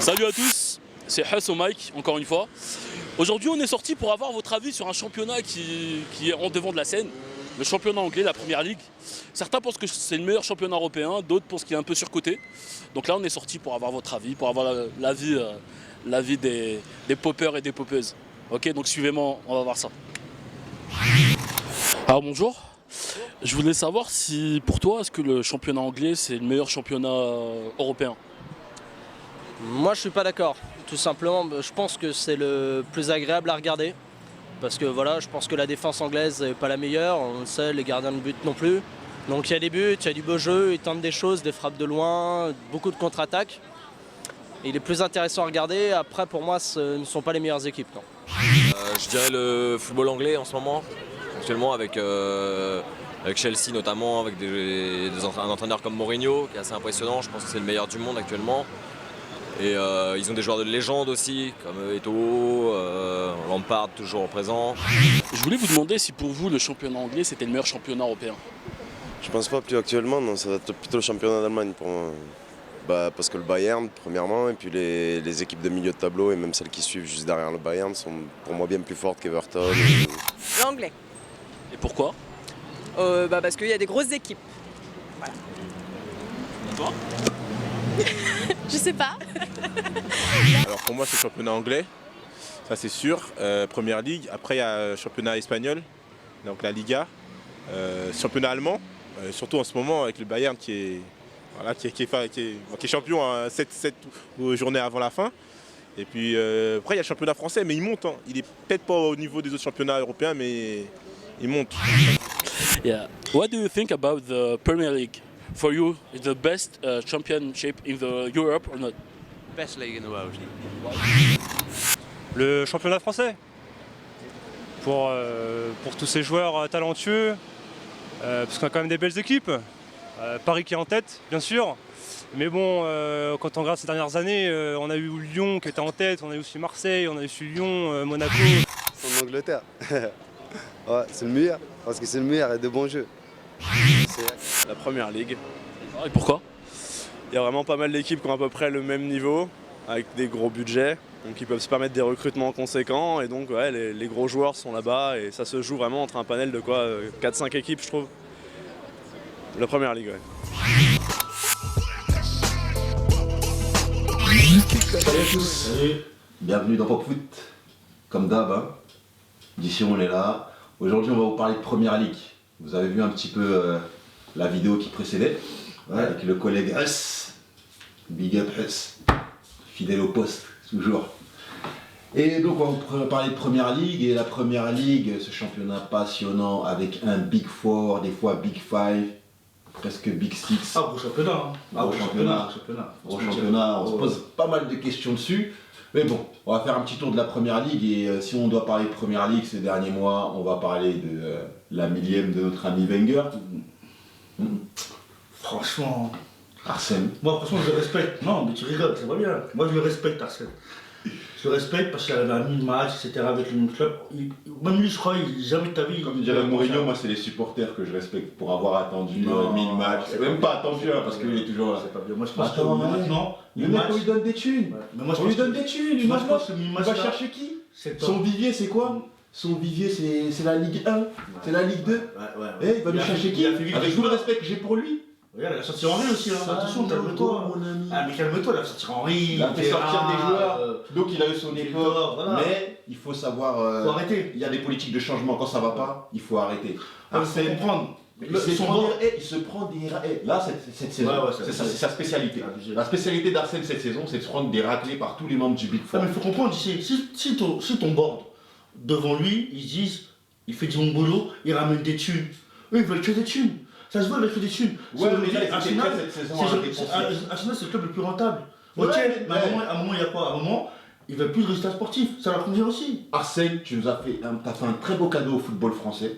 Salut à tous, c'est Huss au Mike, encore une fois. Aujourd'hui, on est sorti pour avoir votre avis sur un championnat qui est en devant de la scène, le championnat anglais, la Première Ligue. Certains pensent que c'est le meilleur championnat européen, d'autres pensent qu'il est un peu surcoté. Donc là, on est sorti pour avoir votre avis, pour avoir l'avis des poppers et des poppeuses. Ok, donc suivez-moi, on va voir ça. Alors bonjour. Je voulais savoir si, pour toi, est-ce que le championnat anglais, c'est le meilleur championnat européen? Moi je suis pas d'accord, tout simplement je pense que c'est le plus agréable à regarder parce que voilà, je pense que la défense anglaise n'est pas la meilleure, on le sait, les gardiens de but non plus. Donc il y a des buts, il y a du beau jeu, ils tentent des choses, des frappes de loin, beaucoup de contre-attaques. Il est plus intéressant à regarder, après pour moi ce ne sont pas les meilleures équipes. Non. Je dirais le football anglais en ce moment, actuellement avec Chelsea notamment, avec un entraîneur comme Mourinho qui est assez impressionnant, je pense que c'est le meilleur du monde actuellement. Et ils ont des joueurs de légende aussi, comme Eto'o, Lampard toujours présent. Je voulais vous demander si pour vous le championnat anglais c'était le meilleur championnat européen. Je pense pas plus actuellement, non, ça va être plutôt le championnat d'Allemagne pour moi. Parce que le Bayern, premièrement, et puis les équipes de milieu de tableau et même celles qui suivent juste derrière le Bayern sont pour moi bien plus fortes qu'Everton. L'anglais. Et pourquoi? Parce qu'il y a des grosses équipes. Voilà. Et toi? Je sais pas. Alors pour moi c'est le championnat anglais, ça c'est sûr, Première Ligue. Après il y a le championnat espagnol, donc la Liga, championnat allemand, surtout en ce moment avec le Bayern qui est champion à 7 journées avant la fin. Et puis après il y a le championnat français, mais il monte, hein. Il est peut-être pas au niveau des autres championnats européens, mais il monte. Yeah. What do you think about the Premier League? For you, is the best championship in the Europe or not? Best league in the world. Le championnat français pour tous ces joueurs talentueux, parce qu'on a quand même des belles équipes. Paris qui est en tête, bien sûr. Mais bon, quand on regarde ces dernières années, on a eu Lyon qui était en tête, on a eu aussi Marseille, on a eu aussi Lyon, Monaco. C'est en Angleterre. Ouais, c'est le meilleur, parce que c'est le meilleur et de bons jeux. La Première Ligue. Et pourquoi? Il y a vraiment pas mal d'équipes qui ont à peu près le même niveau, avec des gros budgets, donc ils peuvent se permettre des recrutements conséquents, et donc ouais, les gros joueurs sont là-bas, et ça se joue vraiment entre un panel de quoi 4-5 équipes, je trouve. La Première Ligue, ouais. Salut à tous, salut. Bienvenue dans Pop Foot, comme d'hab, hein. D'ici on est là. Aujourd'hui on va vous parler de Première Ligue. Vous avez vu un petit peu la vidéo qui précédait, ouais, avec le collègue Huss, Big Up Huss, fidèle au poste, toujours. Et donc on va vous parler de Première Ligue, et la Première Ligue, ce championnat passionnant avec un Big Four, des fois Big Five, presque Big Six. Ah, gros championnat, hein. Gros championnat. Gros championnat, on se pose pas mal de questions dessus. Mais bon, on va faire un petit tour de la Première Ligue, et si on doit parler de Première Ligue ces derniers mois, on va parler de la millième de notre ami Wenger. Franchement... Arsène. Moi franchement je le respecte. Non mais tu rigoles, ça va bien. Moi je le respecte Arsène. Je le respecte parce qu'il avait un 1000 matchs, etc. avec le même club. Même lui je crois, il jamais de ta vie. Comme dirait Mourinho, moi c'est les supporters que je respecte pour avoir attendu 1000 matchs. C'est même pas attendu hein, parce qu'il est toujours là. C'est pas bien. Moi je pense que maintenant... Le mec on lui donne des thunes. Ouais. Mais moi, on lui donne des thunes. Il va chercher qui? Son vivier c'est quoi? Son vivier c'est la Ligue 1, c'est la Ligue 2. Il va lui chercher qui? Avec tout le respect que j'ai pour lui. Regarde, il a sorti Henri aussi, hein. Attention, calme-toi. Mon ami. Ah mais calme-toi, il a sorti Henri. Il a fait sortir des joueurs. Donc il a eu son effort. Voilà. Mais il faut savoir. Faut arrêter. Il y a des politiques de changement, quand ça va pas, il faut arrêter. Il faut comprendre. Il se prend des. Là, cette saison, c'est sa spécialité. La spécialité d'Arsène cette saison, c'est de se prendre des raclés par tous les membres du Big Four. Mais il faut comprendre, si ton board, devant lui, ils se disent, il fait du bon boulot, il ramène des thunes. Eux, ils veulent que des thunes. Ça se voit avec que des thunes. Ouais, mais là, Arsenal, c'est le club le plus rentable. Ouais, ok, mais à un moment, il y a quoi? À un moment, ils veulent plus de résultats sportifs. Ça leur convient aussi. Arsène, tu nous as fait un très beau cadeau au football français.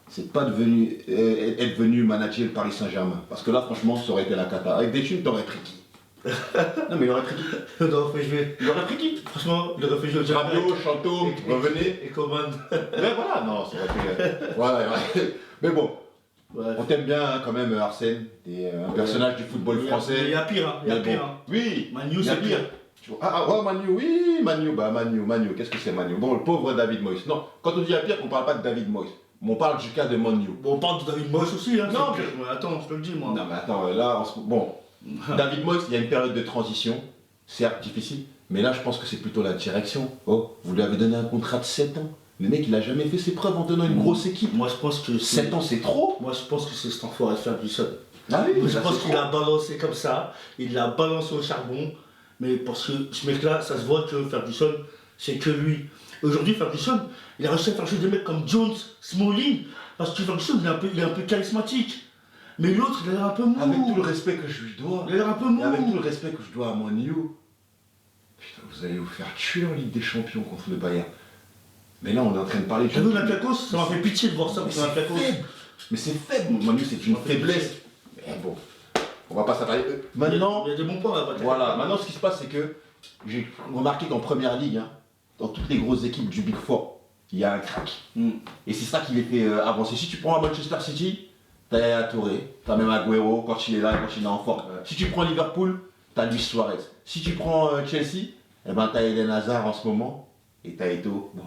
C'est pas devenu être venu manager le Paris Saint-Germain. Parce que là, franchement, ça aurait été la cata. Avec des thunes, t'aurais pris qui? Non, mais il aurait pris qui? Il aurait fait jouer. Il aurait pris qui? Franchement, il aurait fait jouer. Rabiot, Chantôme, revenez. Et Coman. Mais voilà, non, ça aurait été. Voilà, mais bon. Ouais. On t'aime bien hein, quand même Arsène, t'es un personnage du football français. Il y a pire, hein. Il y a pire. Oui, Manu, c'est pire. Ouais, Manu, oui, Manu, qu'est-ce que c'est Manu? Bon, le pauvre David Moyes. Non, quand on dit à pire, on parle pas de David Moyes. On parle du cas de Manu. Bon, on parle de David Moyes aussi, hein. Non, pire. Ouais, attends, je te le dis, moi. Non, mais attends, là, bon, David Moyes, il y a une période de transition, certes difficile, mais là, je pense que c'est plutôt la direction. Oh, vous lui avez donné un contrat de 7 ans. Le mec, il a jamais fait ses preuves en tenant une grosse équipe. Moi, je pense que 7 ans, c'est trop. Moi, je pense que c'est cet enfoiré de Ferguson. Ah oui, je pense qu'il a balancé comme ça, il l'a balancé au charbon, mais parce que ce mec-là, ça se voit que Ferguson, c'est que lui. Aujourd'hui, Ferguson, il a réussi à faire jouer des mecs comme Jones, Smalling, parce que Ferguson, il est un peu charismatique. Mais l'autre, il a l'air un peu mou. Avec tout le respect que je lui dois. Il a l'air un peu mou. Avec tout le respect que je dois à Manu. Putain, vous allez vous faire tuer en Ligue des Champions contre le Bayern. Mais là, on est en train de parler de... T'as vu Olympiakos? Ça m'a fait pitié de voir ça pour Olympiakos. Mais c'est faible, Manu, c'est une faiblesse. Mais bon, on va pas s'attarder. Maintenant, il y a des bons points là-bas. Voilà, maintenant ce qui se passe, c'est que j'ai remarqué qu'en première ligue, hein, dans toutes les grosses équipes du Big Four, il y a un crack. Et c'est ça qui les fait avancer. Si tu prends à Manchester City, t'as Yaya Touré, t'as même Agüero quand il est là, quand il est en forme. Si tu prends Liverpool, t'as Luis Suarez. Si tu prends Chelsea, eh ben t'as Eden Hazard en ce moment. Et t'as Eto'o. Bon.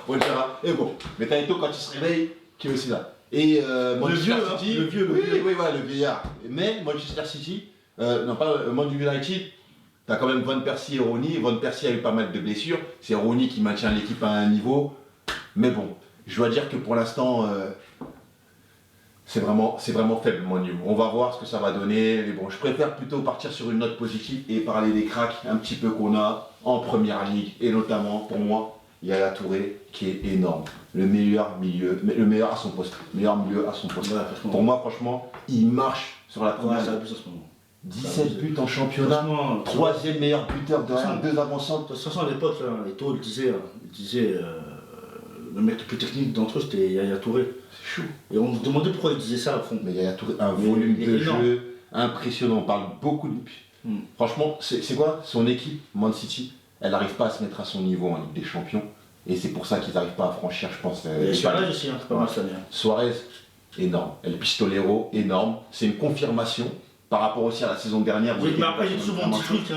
On le verra. Et bon. Mais t'as Eto'o quand il se réveille, qui est aussi là. Et Manchester City. Le vieux. Oui, le vieillard. Mais Manchester City, non pas Manchester United, t'as quand même Van Persie et Rooney. Van Persie a eu pas mal de blessures. C'est Rooney qui maintient l'équipe à un niveau. Mais bon, je dois dire que pour l'instant, c'est vraiment faible, Manu. On va voir ce que ça va donner. Mais bon, je préfère plutôt partir sur une note positive et parler des cracks un petit peu qu'on a en première ligue. Et notamment, pour moi, Yaya Touré qui est énorme. Le meilleur milieu, le meilleur à son poste. Meilleur milieu à son poste. Ouais, pour moi, franchement, il marche sur la première ligue. 17 buts en championnat, 3e meilleur buteur de rien, 2 avant-centres. De toute façon, à l'époque, Eto'o le disait, le mec le plus technique d'entre eux, c'était Yaya Touré. C'est chaud. Et on se demandait pourquoi il disait ça à fond. Mais Yaya Touré, un volume de jeu impressionnant. On parle beaucoup de... Franchement, c'est quoi? Son équipe, Man City, elle n'arrive pas à se mettre à son niveau en Ligue des Champions. Et c'est pour ça qu'ils n'arrivent pas à franchir, je pense. Et Suarez aussi, c'est pas mal ça. Suarez, énorme. El Pistolero, énorme. C'est une confirmation par rapport aussi à la saison dernière. Oui, mais après, j'ai toujours mon petit truc.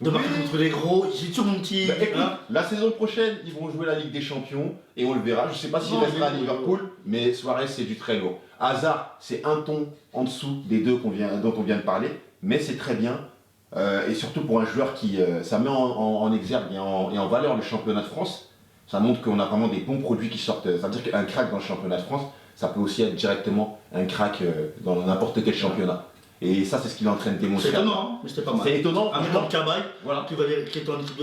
De marquer contre les gros, j'ai toujours mon petit. Écoute, la saison prochaine, ils vont jouer la Ligue des Champions et on le verra. Je ne sais pas s'il restera à Liverpool, mais Suarez, c'est du très lourd. Hazard, c'est un ton en dessous des deux dont on vient de parler, mais c'est très bien. Et surtout pour un joueur qui, ça met en exergue et en valeur le championnat de France. Ça montre qu'on a vraiment des bons produits qui sortent. Ça veut dire qu'un crack dans le championnat de France, ça peut aussi être directement un crack dans n'importe quel championnat. Et ça, c'est ce qu'il est en train de démontrer. C'est étonnant, hein, mais c'était pas mal. C'est étonnant. Un mec comme Cabaye, voilà, qui est en équipe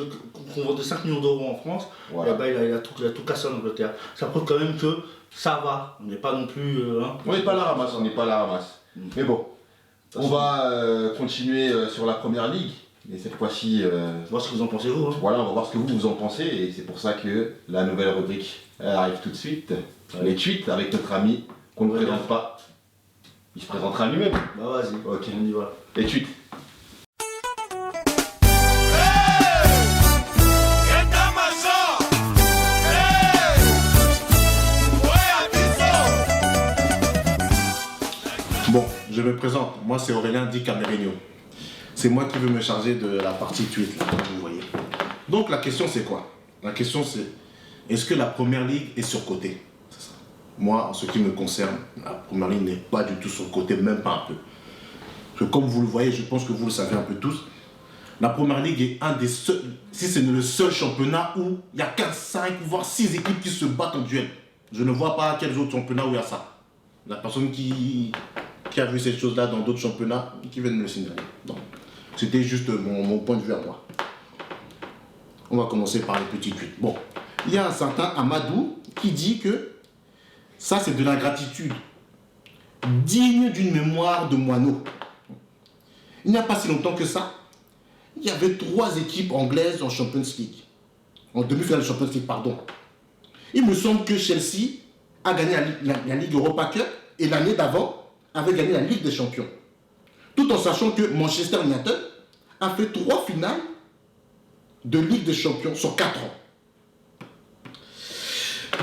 qu'on vend de 5 millions d'euros en France, voilà. Et ben, il a tout cassé en Angleterre. Ça prouve quand même que ça va. On n'est pas non plus. On n'est pas à la ramasse, on n'est pas à la ramasse. Mais bon, on va continuer sur la première ligue. Et cette fois-ci, voir ce que vous en pensez vous. Hein. Voilà, on va voir ce que vous en pensez. Et c'est pour ça que la nouvelle rubrique arrive tout de suite. Les tweets avec notre ami qu'on ne présente pas. Il se présentera lui-même. Bah vas-y, ok, on y va. Les tweets. Bon, je me présente. Moi, c'est Aurélien Di Camerino. C'est moi qui veux me charger de la partie tweet, là, comme vous voyez. Donc, la question, c'est quoi? La question, c'est est-ce que la première ligue est surcotée? C'est ça. Moi, en ce qui me concerne, la première ligue n'est pas du tout surcotée, même pas un peu. Parce que comme vous le voyez, je pense que vous le savez un peu tous, la première ligue est un des seuls, si ce n'est le seul championnat où il y a 4, 5, voire 6 équipes qui se battent en duel. Je ne vois pas quels autres championnats où il y a ça. La personne qui a vu ces choses-là dans d'autres championnats, qui vient de me le signaler. Donc, c'était juste mon point de vue à moi. On va commencer par les petits tweets. Bon, il y a un certain Amadou qui dit que ça, c'est de l'ingratitude, digne d'une mémoire de moineau. Il n'y a pas si longtemps que ça, il y avait 3 équipes anglaises en Champions League. En demi-finale de Champions League, pardon. Il me semble que Chelsea a gagné la Ligue Europa Cup et l'année d'avant avait gagné la Ligue des Champions. Tout en sachant que Manchester United a fait 3 finales de Ligue des Champions sur 4 ans.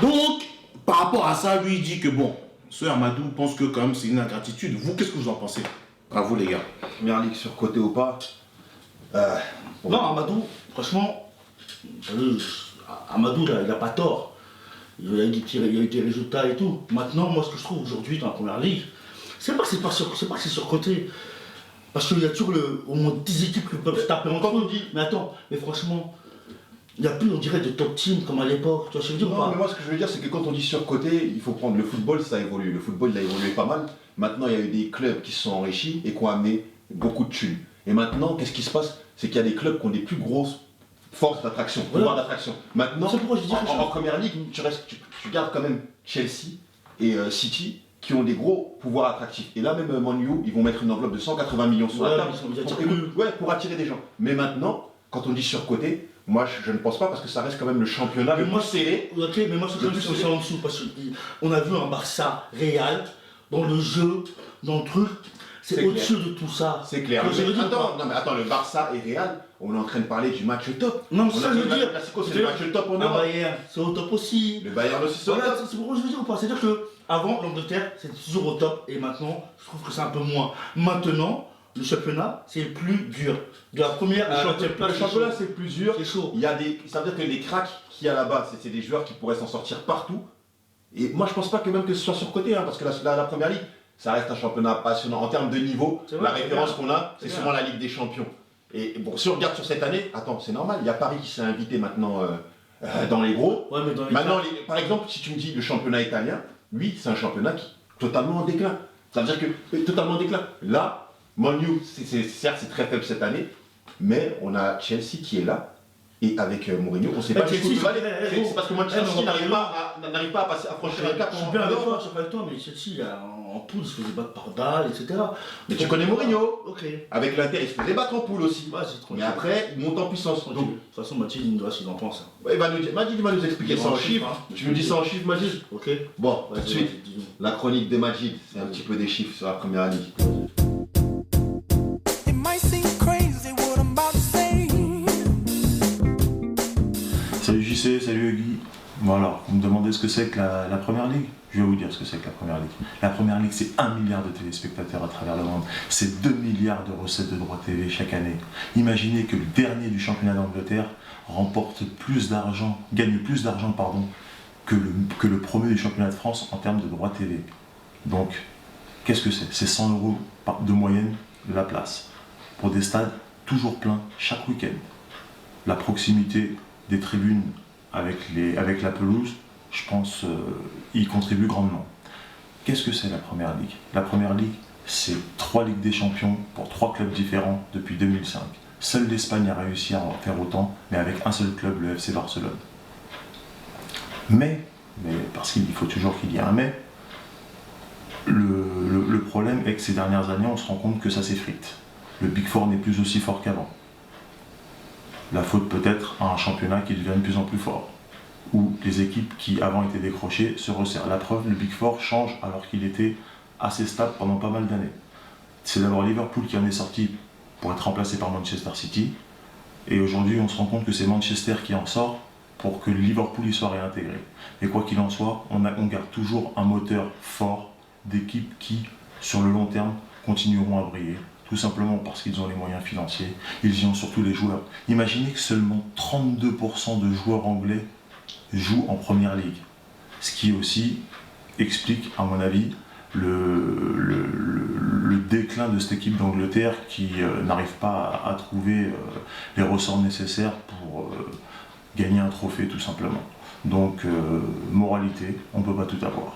Donc, par rapport à ça, lui, il dit que bon, ce Amadou pense que quand même c'est une ingratitude. Vous, qu'est-ce que vous en pensez? À vous, les gars. Première ligue surcotée ou pas, Non, Amadou, franchement, Amadou, là, il n'a pas tort. Il y a eu des résultats et tout. Maintenant, moi, ce que je trouve aujourd'hui dans la première ligue, c'est pas que c'est surcoté. Parce qu'il y a toujours au moins 10 équipes qui peuvent se taper entre eux. Mais attends, mais franchement, il n'y a plus, on dirait, de top team comme à l'époque. Tu vois ce que je veux dire? Non, mais moi, ce que je veux dire, c'est que quand on dit surcoté, il faut prendre le football, ça évolue. Le football, il a évolué pas mal. Maintenant, il y a eu des clubs qui se sont enrichis et qui ont amené beaucoup de thunes. Et maintenant, qu'est-ce qui se passe? C'est qu'il y a des clubs qui ont des plus grosses forces d'attraction, pouvoir d'attraction. Maintenant, en première ligue, tu gardes quand même Chelsea et City qui ont des gros pouvoirs attractifs. Et là, même Man U, ils vont mettre une enveloppe de 180 millions sur la table pour attirer des gens. Mais maintenant, quand on dit surcoté, moi je ne pense pas parce que ça reste quand même le championnat le plus serré. Ok, mais moi je pense que c'est en dessous parce qu'on a vu un Barça Real dans le jeu, dans le truc. C'est au-dessus de tout ça. C'est clair. Attends, le Barça et Real, on est en train de parler du match top. Non, mais ça je veux dire. C'est le match top en Europe. Bayern, c'est au top aussi. Le Bayern aussi, c'est au top. top. C'est pourquoi je veux dire ou pas. C'est-à-dire qu'avant, l'Angleterre, c'était toujours au top et maintenant, je trouve que c'est un peu moins. Maintenant, le championnat, c'est le plus dur. De la première à la le championnat, c'est le plus dur. C'est chaud. Ça veut dire que les cracks qu'il y a là-bas, c'est des joueurs qui pourraient s'en sortir partout. Et moi, je pense pas que même que ce soit surcoté, parce que la première ligue, ça reste un championnat passionnant. En termes de niveau, la référence qu'on a, c'est souvent la Ligue des Champions. Et bon, si on regarde sur cette année, attends, c'est normal, il y a Paris qui s'est invité maintenant dans les gros. Ouais, mais dans les maintenant, par exemple, si tu me dis le championnat italien, lui, c'est un championnat qui est totalement en déclin. Ça veut dire que totalement en déclin. Là, Man U, certes, c'est très faible cette année, mais on a Chelsea qui est là. Et avec Mourinho, on ne sait pas jusqu'où il va aller. C'est parce que Chelsea n'arrive pas à franchir un cap. Je suis bien avec toi, mais Chelsea, en poule, il se faisait battre par Dahl, etc. Mais tu connais Mourinho. Ok. Avec l'Inter, il se faisait battre en poule aussi. Mais après, il monte en puissance. De toute façon, Mathilde, il nous doit s'il en pense. Mathilde va nous expliquer ça en chiffres. Tu me dis ça en chiffres, Mathilde? Ok. Bon, tout de suite, la chronique de Mathilde, c'est un petit peu des chiffres sur la première ligue. Salut JC, salut Guy. Bon alors, vous me demandez ce que c'est que la première ligue? Je vais vous dire ce que c'est que la première ligue. La première ligue, c'est 1 milliard de téléspectateurs à travers le monde. C'est 2 milliards de recettes de droits TV chaque année. Imaginez que le dernier du championnat d'Angleterre remporte plus d'argent, gagne plus d'argent que le premier du championnat de France en termes de droits TV. Donc, qu'est-ce que c'est? C'est 100 € de moyenne de la place. Pour des stades toujours pleins chaque week-end. La proximité des tribunes avec la pelouse, je pense, y contribue grandement. Qu'est-ce que c'est la première ligue? La première ligue, c'est 3 Ligues des Champions pour 3 clubs différents depuis 2005. Seule l'Espagne a réussi à en faire autant, mais avec un seul club, le FC Barcelone. Mais parce qu'il faut toujours qu'il y ait un mais, le problème est que ces dernières années, on se rend compte que ça s'effrite. Le Big Four n'est plus aussi fort qu'avant. La faute peut-être à un championnat qui devient de plus en plus fort, où les équipes qui avant étaient décrochées se resserrent. La preuve, le Big Four change alors qu'il était assez stable pendant pas mal d'années. C'est d'abord Liverpool qui en est sorti pour être remplacé par Manchester City, et aujourd'hui on se rend compte que c'est Manchester qui en sort pour que Liverpool y soit réintégré. Et quoi qu'il en soit, on garde toujours un moteur fort d'équipes qui, sur le long terme, continueront à briller. Tout simplement parce qu'ils ont les moyens financiers, ils y ont surtout les joueurs. Imaginez que seulement 32% de joueurs anglais jouent en première ligue. Ce qui aussi explique, à mon avis, le déclin de cette équipe d'Angleterre qui n'arrive pas à trouver les ressorts nécessaires pour gagner un trophée tout simplement. Donc, moralité, on ne peut pas tout avoir.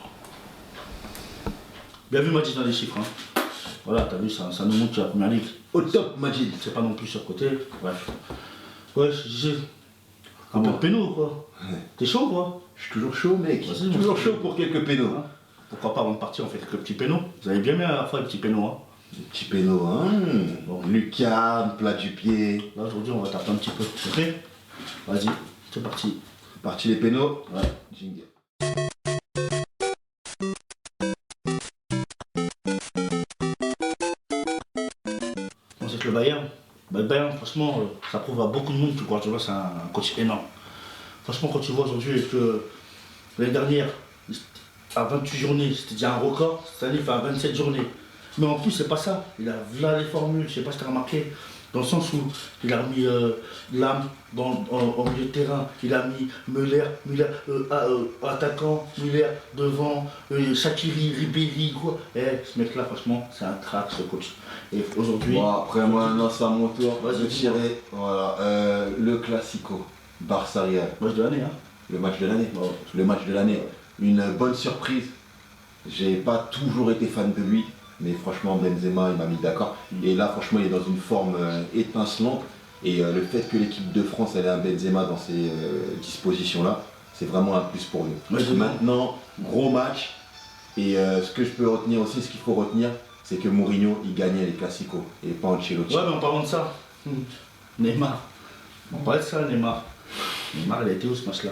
Bien vu Majid dans les chiffres. Voilà, t'as vu, ça nous montre la première ligue. Au top, Majid. C'est pas non plus surcoté. Bref. Ouais, je disais. Un peu de péno, quoi. T'es chaud, quoi? Je suis toujours chaud, mec. Toujours chaud pour quelques pénos. Pourquoi pas, avant de partir, on fait quelques petits pénos? Vous avez bien mis à la fois les petits pénos, hein? Les petits pénos, hein? Bon. Lucarne, plat du pied. Là, aujourd'hui, on va taper un petit peu. Ok? Vas-y, c'est parti. C'est parti, les pénos. Ouais. Jingle. Le Bayern, franchement, ça prouve à beaucoup de monde que Guardiola c'est un coach énorme. Franchement, quand tu vois aujourd'hui que l'année dernière, à 28 journées, c'était déjà un record, cette année il fait à 27 journées. Mais en plus, c'est pas ça. Il a là les formules, je sais pas si tu as remarqué, dans le sens où il a mis Lam au milieu de terrain, il a mis Müller, attaquant, Müller devant, Shaqiri, Ribéry, quoi. Ce mec-là, franchement, c'est un crack, ce coach. Et aujourd'hui. Bon, après, moi, non, c'est à mon tour. Vas-y, de tirer. Voilà, le Classico, Barça-Real. Match de l'année, hein. Le match de l'année. Le match de l'année. Une bonne surprise. J'ai pas toujours été fan de lui, mais franchement Benzema il m'a mis d'accord. Et là franchement il est dans une forme étincelante. Et le fait que l'équipe de France elle ait un Benzema dans ces dispositions là, c'est vraiment un plus pour nous. Maintenant, gros match. Et ce que je peux retenir aussi, ce qu'il faut retenir, c'est que Mourinho il gagnait les Classicos et pas Ancelotti. Ouais, mais en parlant de ça, Neymar. On parle de ça, Neymar. Neymar il a été où ce match-là?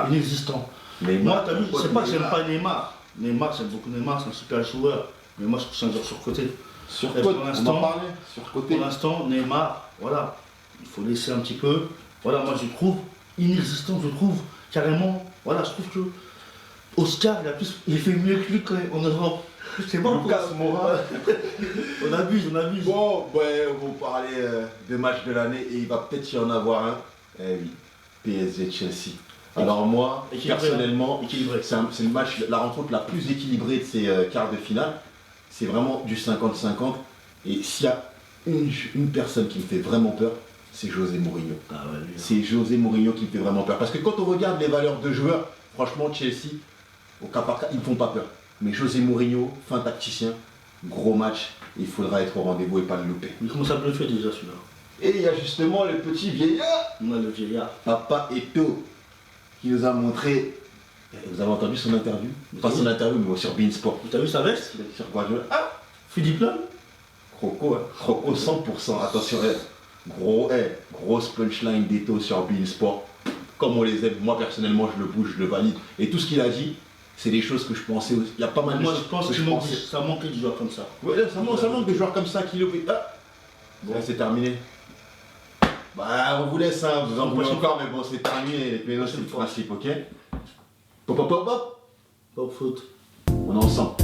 Inexistant. Moi, t'as vu, c'est pas que j'aime pas Neymar. Neymar, j'aime beaucoup Neymar, c'est un super joueur. Mais moi, je trouve que c'est un joueur surcoté. Surcoté, on en parlait, surcoté. Pour l'instant, Neymar, voilà, il faut laisser un petit peu. Voilà, moi, je trouve inexistant, je trouve carrément. Voilà, je trouve que Oscar, il fait mieux que lui quand même en Europe. C'est bon, Lucas Moura. on abuse. Bon, ouais, vous parlez de match de l'année et il va peut-être y en avoir un. Eh oui, PSG-Chelsea. Alors moi, personnellement, c'est le match, la rencontre la plus équilibrée de ces quarts de finale. C'est vraiment du 50-50. Et s'il y a une personne qui me fait vraiment peur, c'est José Mourinho. C'est José Mourinho qui me fait vraiment peur. Parce que quand on regarde les valeurs de joueurs, franchement, Chelsea, au cas par cas, ils ne font pas peur. Mais José Mourinho, fin tacticien, gros match, il faudra être au rendez-vous et pas le louper. Mais comment ça peut le faire déjà celui-là? Et il y a justement le petit vieillard. Le vieillard. Papa Eto'o, qui nous a montré. Vous avez entendu son interview? Pas son interview, mais sur Beansport. T'as vu sa veste? Sur Guardiola. Ah, Philippe Lam. Croco, hein. Croco 100%. Attention, grosse punchline d'Eto'o sur Beansport. Comme on les aime, moi personnellement, je le bouge, je le valide. Et tout ce qu'il a dit, c'est des choses que je pensais aussi. Il y a pas mal de choses. Moi, je pense que ça manquait de joueurs comme ça. Ouais, ça manque de joueurs comme ça qui le. Ah bon, c'est terminé. Bah, on vous laisse, hein, vous en voulez encore, mais bon, c'est terminé. Les pénaux, c'est le principe, ok? Pop, pop, pop, pop. Pop foot. On est ensemble.